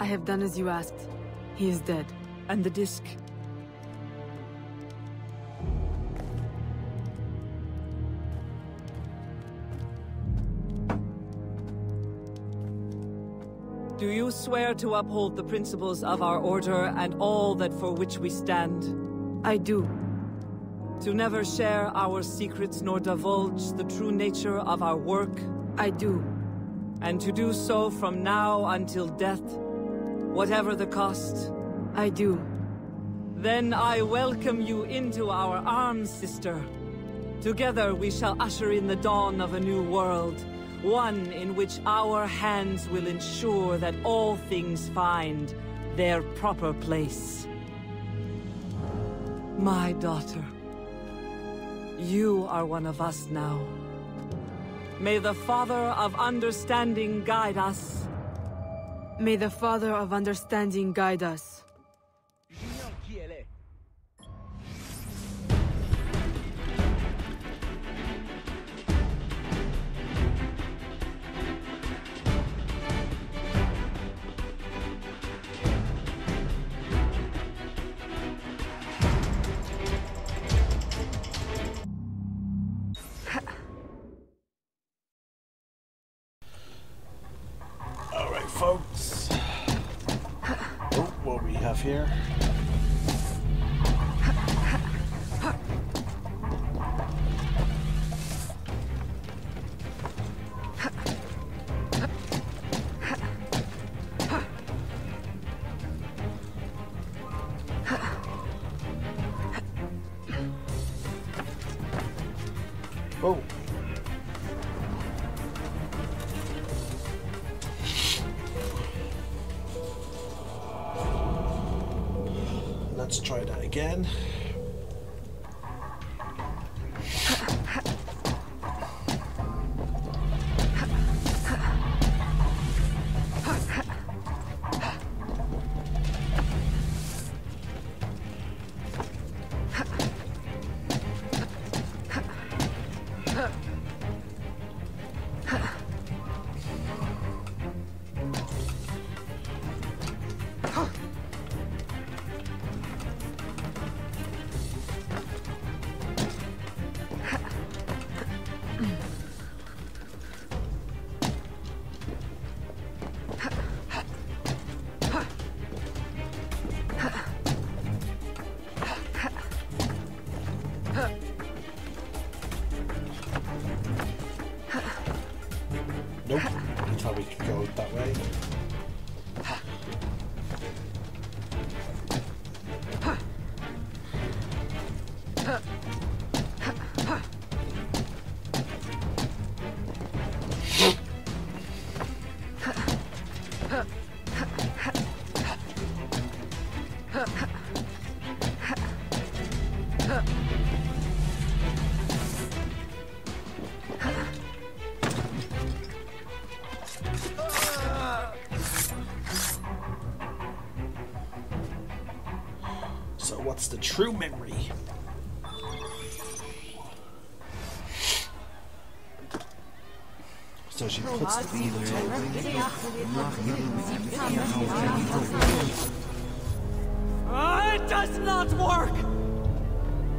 I have done as you asked. He is dead. And the disc? Do you swear to uphold the principles of our order and all that for which we stand? I do. To never share our secrets nor divulge the true nature of our work? I do. And to do so from now until death, whatever the cost? I do. Then I welcome you into our arms, sister. Together we shall usher in the dawn of a new world. One in which our hands will ensure that all things find their proper place. My daughter, you are one of us now. May the Father of Understanding guide us. May the Father of Understanding guide us. Alright, folks. Oh, what we have here? Oh. Let's try that again. Nope, I thought we could go that way. So what's the true memory? So she puts the bead It does not work!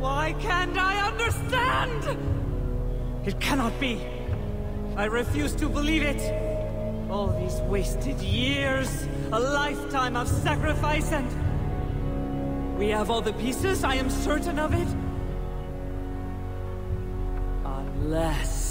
Why can't I understand? It cannot be. I refuse to believe it. All these wasted years, a lifetime of sacrifice, and... we have all the pieces, I am certain of it. Unless...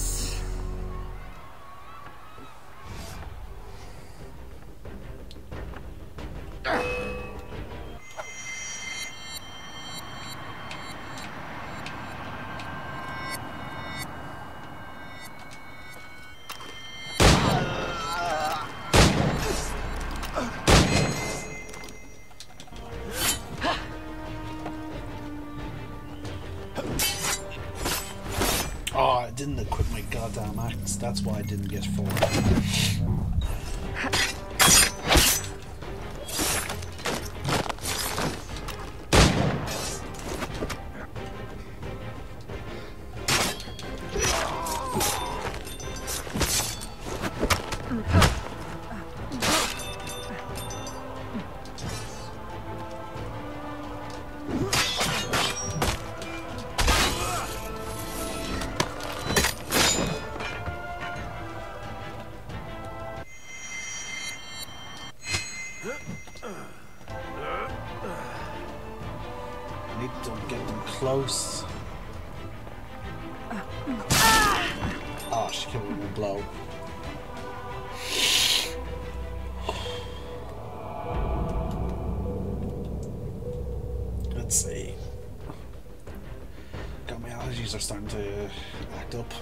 Oh, I didn't equip my goddamn axe. That's why I didn't get forward. Need to get them close. Oh, she killed me with a blow. Let's see. God, my allergies are starting to act up.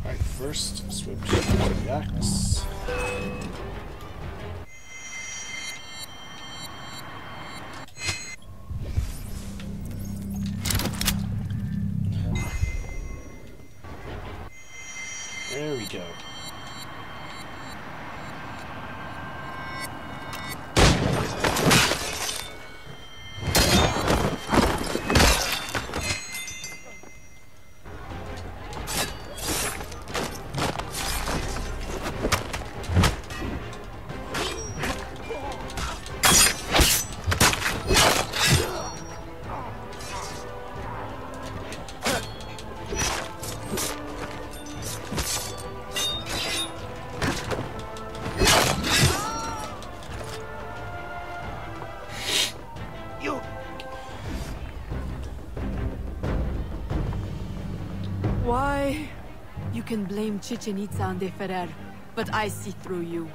Right, first switch to the axe. There we go. Why? You can blame Chichen Itza and De Ferrer, but I see through you.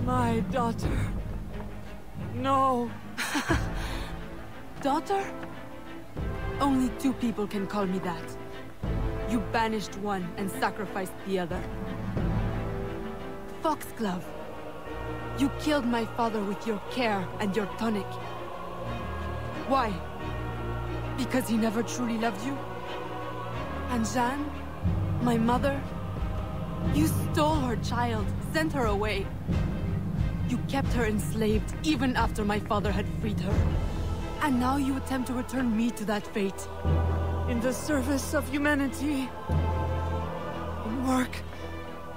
My daughter. No. Daughter? Only two people can call me that. You banished one and sacrificed the other. Foxglove. You killed my father with your care and your tonic. Why? Because he never truly loved you? And Jeanne? My mother? You stole her child, sent her away. You kept her enslaved even after my father had freed her. And now you attempt to return me to that fate. In the service of humanity. In work.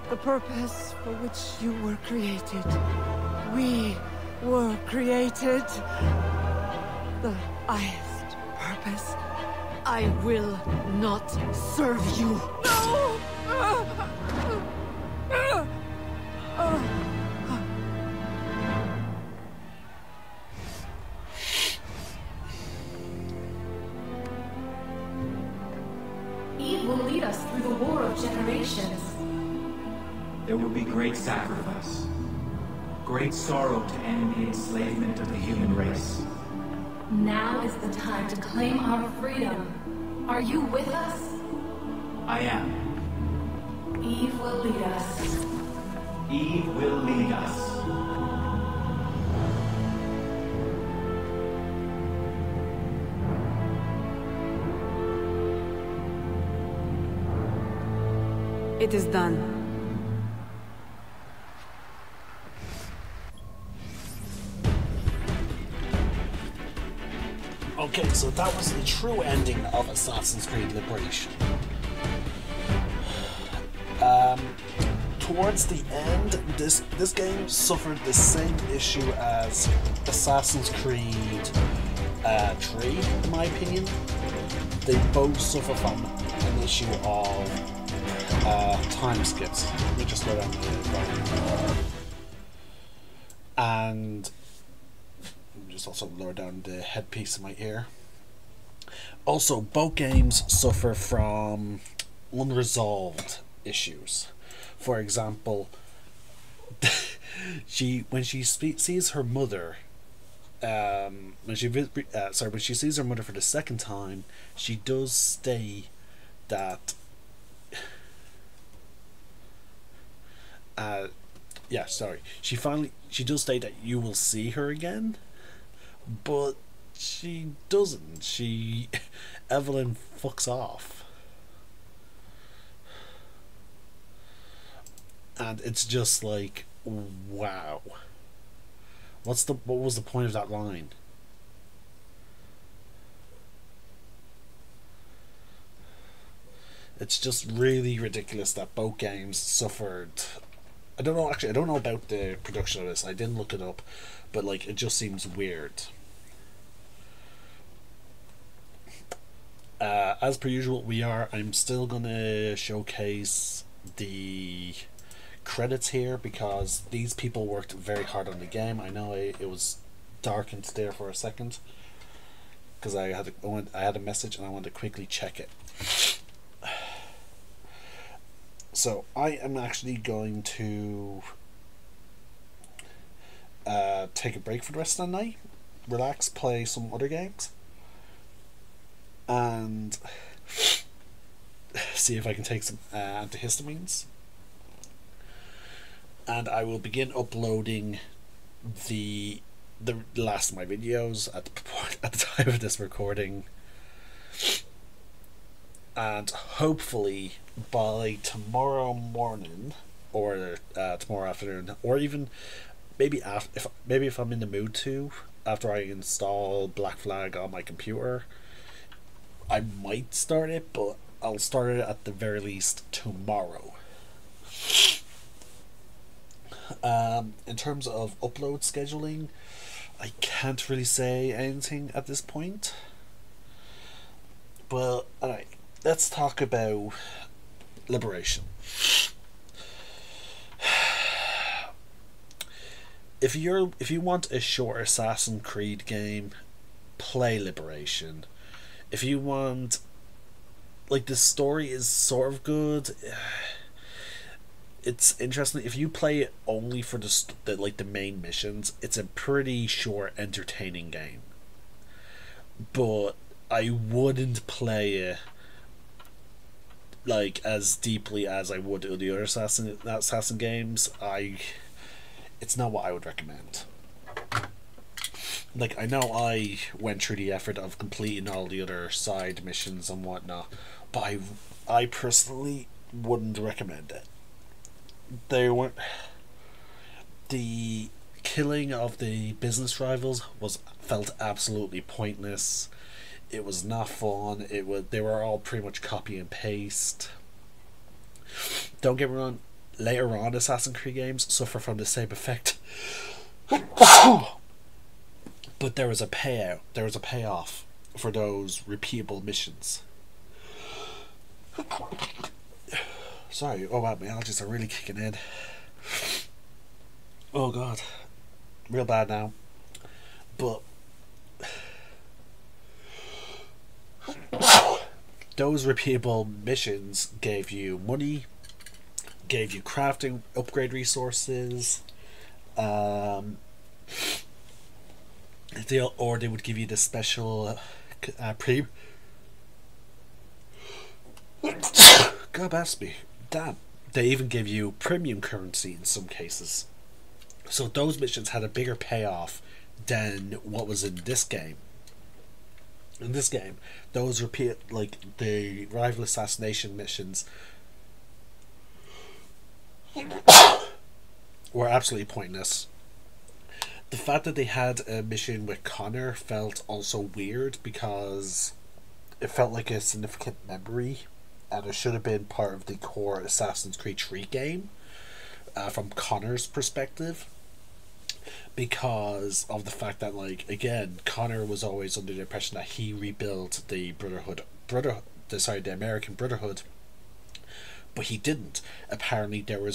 The purpose for which you were created. We were created. The highest purpose. I will not serve you. No! Eve will lead us through the war of generations. There will be great sacrifice. Great sorrow to end the enslavement of the human race. Now is the time to claim our freedom. Are you with us? I am. Eve will lead us. Eve will lead us. It is done. Okay, so that was the true ending of Assassin's Creed Liberation. Towards the end, this game suffered the same issue as Assassin's Creed 3, in my opinion. They both suffer from an issue of time skips. Let me just slow down the and just also lower down the headpiece in my ear. Also, both games suffer from unresolved issues. For example, when she sees her mother, when she sees her mother for the second time, she does say that. She does say that you will see her again, but she doesn't. Evelyn fucks off. And it's just like, wow. What was the point of that line? It's just really ridiculous that both games suffered. I don't know about the production of this. I didn't look it up, but like it just seems weird. As per usual, I'm still gonna showcase the credits here because these people worked very hard on the game. I know it was darkened there for a second because I had a message and I wanted to quickly check it. So I am actually going to take a break for the rest of the night, relax, play some other games, and see if I can take some antihistamines. And I will begin uploading the last of my videos at the time of this recording, and hopefully by tomorrow morning or tomorrow afternoon, or even maybe if I'm in the mood to, after I install Black Flag on my computer, I might start it, but I'll start it at the very least tomorrow. In terms of upload scheduling, I can't really say anything at this point. But alright, let's talk about Liberation. If you want a short Assassin's Creed game, play Liberation. If you want, like, the story is sort of good, it's interesting. If you play it only for the main missions, it's a pretty short, entertaining game. But I wouldn't play it like as deeply as I would the other assassin games. It's not what I would recommend. Like, I know I went through the effort of completing all the other side missions and whatnot, but I personally wouldn't recommend it. The killing of the business rivals felt absolutely pointless. It was not fun. They were all pretty much copy and paste. Don't get me wrong, later on Assassin's Creed games suffer from the same effect. But there was a payoff for those repeatable missions. Sorry, oh wow, my allergies are really kicking in. Oh god, real bad now. But those repeatable missions gave you money, gave you crafting, upgrade resources, or they would give you the special God bless me. Damn. They even give you premium currency in some cases. So those missions had a bigger payoff than what was in this game. In this game, those the rival assassination missions were absolutely pointless. The fact that they had a mission with Connor felt also weird because it felt like a significant memory, and it should have been part of the core Assassin's Creed 3 game, from Connor's perspective, because of the fact that, like, again, Connor was always under the impression that he rebuilt the the American Brotherhood, but he didn't. Apparently there were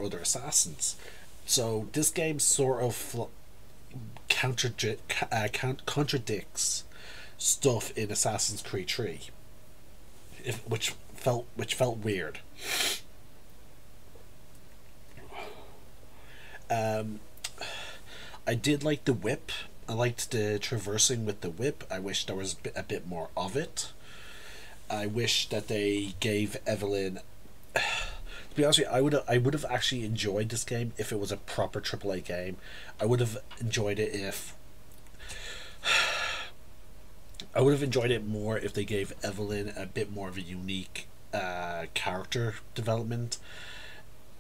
other assassins. So this game sort of contradicts stuff in Assassin's Creed 3, which felt weird. I did like the whip. I liked the traversing with the whip. I wish there was a bit more of it. I wish that they gave Evelyn. To be honest with you, I would have actually enjoyed this game if it was a proper AAA game. I would have enjoyed it more if they gave Evelyn a bit more of a unique character development.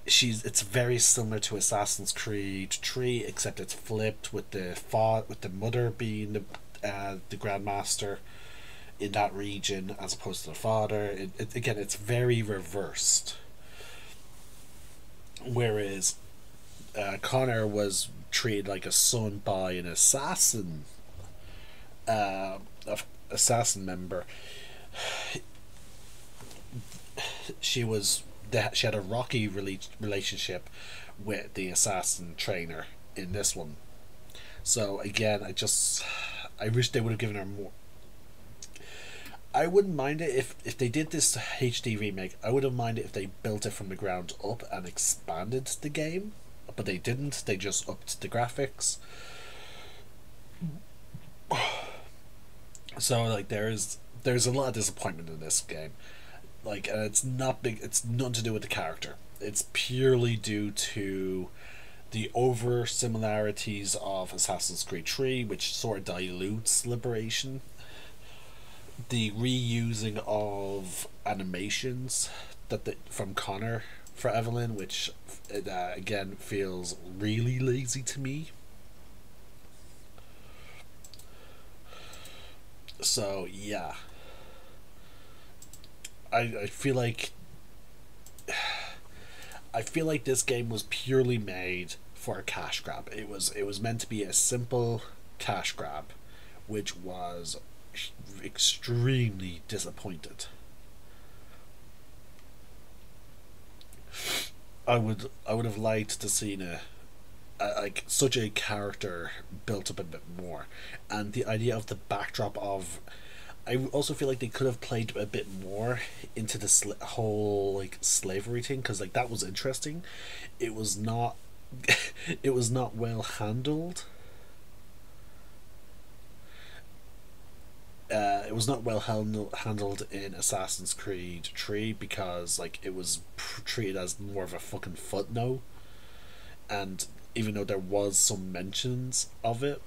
It's very similar to Assassin's Creed 3, except it's flipped with the mother being the Grandmaster in that region as opposed to the father. Again, it's very reversed. Whereas Connor was treated like a son by an assassin member. She was she had a rocky relationship with the assassin trainer in this one. So again, I wish they would have given her more. I wouldn't mind it if they did this HD remake. I wouldn't mind it if they built it from the ground up and expanded the game, but they didn't. They just upped the graphics. So like there's a lot of disappointment in this game. Like, and it's nothing to do with the character. It's purely due to the over similarities of Assassin's Creed 3, which sort of dilutes Liberation. The reusing of animations from Connor for Evelyn, which again feels really lazy to me. So yeah, I feel like this game was purely made for a cash grab. It was meant to be a simple cash grab, which was extremely disappointed. I would have liked to seen like such a character built up a bit more, and the idea of the backdrop of. I also feel like they could have played a bit more into the whole like slavery thing, because like that was interesting. It was not it was not well handled. It was not well handled in Assassin's Creed 3, because like it was treated as more of a fucking footnote, and even though there was some mentions of it,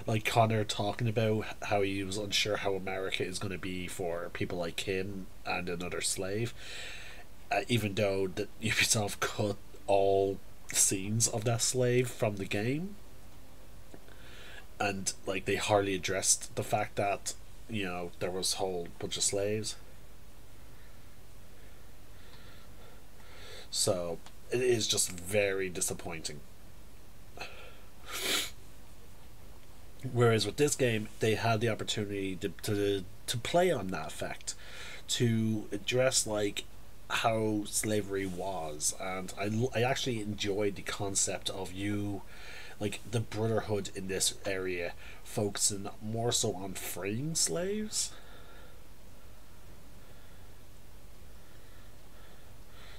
like Connor talking about how he was unsure how America is going to be for people like him and another slave, even though that Ubisoft cut all scenes of that slave from the game. And like they hardly addressed the fact that, you know, there was a whole bunch of slaves. So it is just very disappointing. Whereas with this game, they had the opportunity to play on that fact, to address like how slavery was, and I actually enjoyed the concept of like the Brotherhood in this area focusing more so on freeing slaves.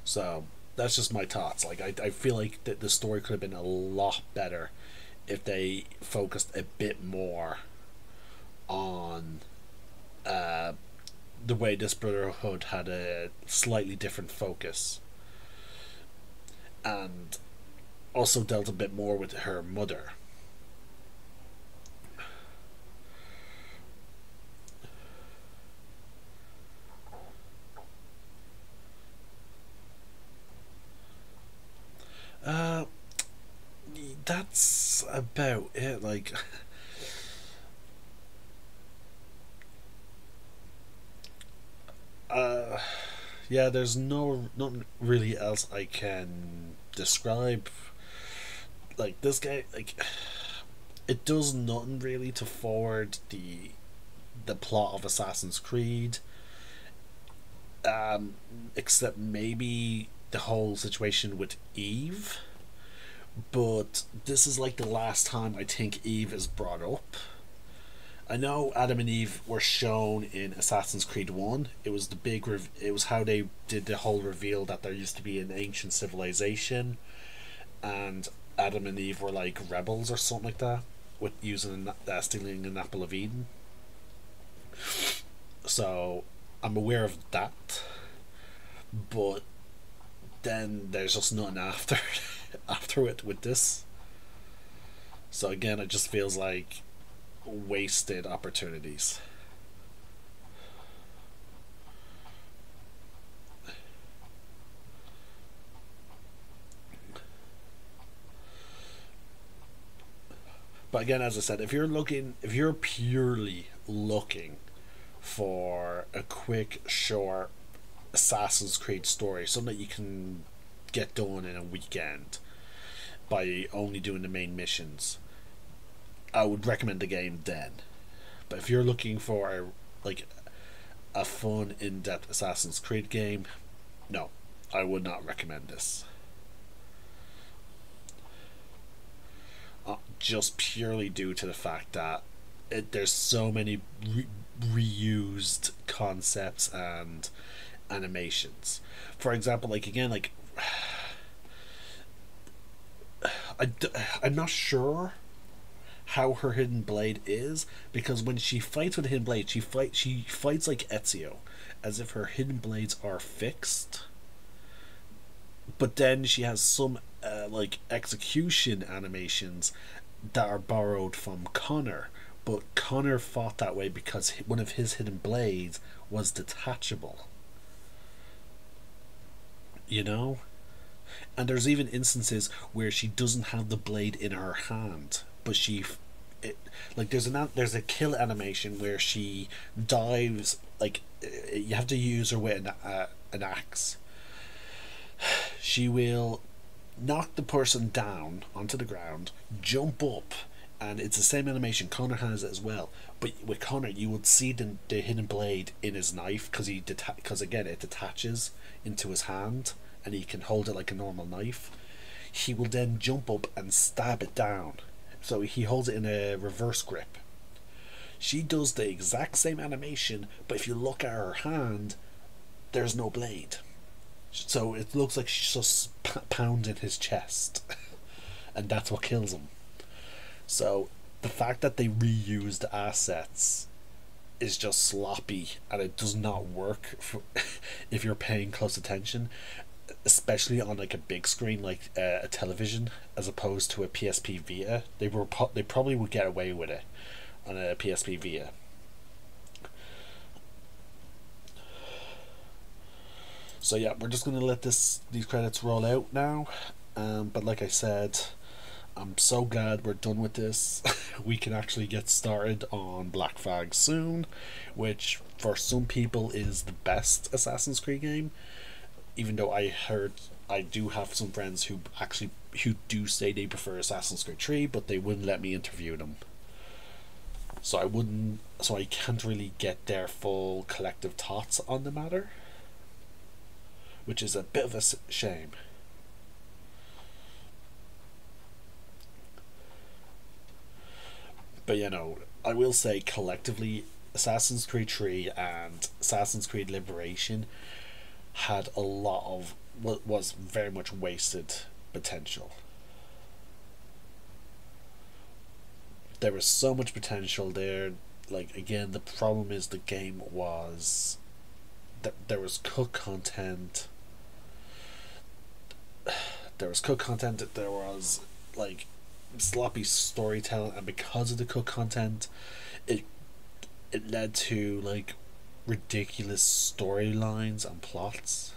So that's just my thoughts. Like I feel like the story could have been a lot better if they focused a bit more on the way this Brotherhood had a slightly different focus, and also dealt a bit more with her mother. That's about it. Like, yeah, there's nothing really else I can describe. Like this game, like it does nothing really to forward the plot of Assassin's Creed, except maybe the whole situation with Eve. But this is like the last time I think Eve is brought up. I know Adam and Eve were shown in Assassin's Creed 1. It was the big it was how they did the whole reveal that there used to be an ancient civilization, and Adam and Eve were like rebels or something like that, with stealing an apple of Eden. So I'm aware of that, but then there's just nothing after it with this. So again, it just feels like wasted opportunities. But again, as I said, if you're purely looking for a quick, short Assassin's Creed story, something that you can get done in a weekend by only doing the main missions, I would recommend the game then. But if you're looking for a fun, in-depth Assassin's Creed game, no, I would not recommend this. Just purely due to the fact that there's so many reused concepts and animations. For example, like again, like I'm not sure how her hidden blade is, because when she fights with a hidden blade, she fights like Ezio, as if her hidden blades are fixed. But then she has some like execution animations that are borrowed from Connor, but Connor fought that way because one of his hidden blades was detachable. You know? And there's even instances where she doesn't have the blade in her hand, but like there's a kill animation where she dives, like you have to use her with an axe. She will knock the person down onto the ground, jump up, and it's the same animation. Connor has it as well, but with Connor you would see the hidden blade in his knife, because again it detaches into his hand and he can hold it like a normal knife. He will then jump up and stab it down, so he holds it in a reverse grip. She does the exact same animation, but if you look at her hand, there's no blade. So it looks like she's just pounding his chest. And that's what kills him. So the fact that they reused assets is just sloppy, and it does not work if you're paying close attention, especially on like a big screen like a television, as opposed to a PSP Vita. They probably would get away with it on a PSP Vita. So yeah, we're just going to let these credits roll out now. But like I said, I'm so glad we're done with this. We can actually get started on Black Flag soon, which for some people is the best Assassin's Creed game. Even though I do have some friends who do say they prefer Assassin's Creed 3, but they wouldn't let me interview them. So I can't really get their full collective thoughts on the matter, which is a bit of a shame. But you know, I will say collectively, Assassin's Creed 3 and Assassin's Creed Liberation had a lot of what was very much wasted potential. There was so much potential there. Like again, the problem is the game was that there was cooked content. There was like sloppy storytelling, and because of the cooked content, it led to like ridiculous storylines and plots.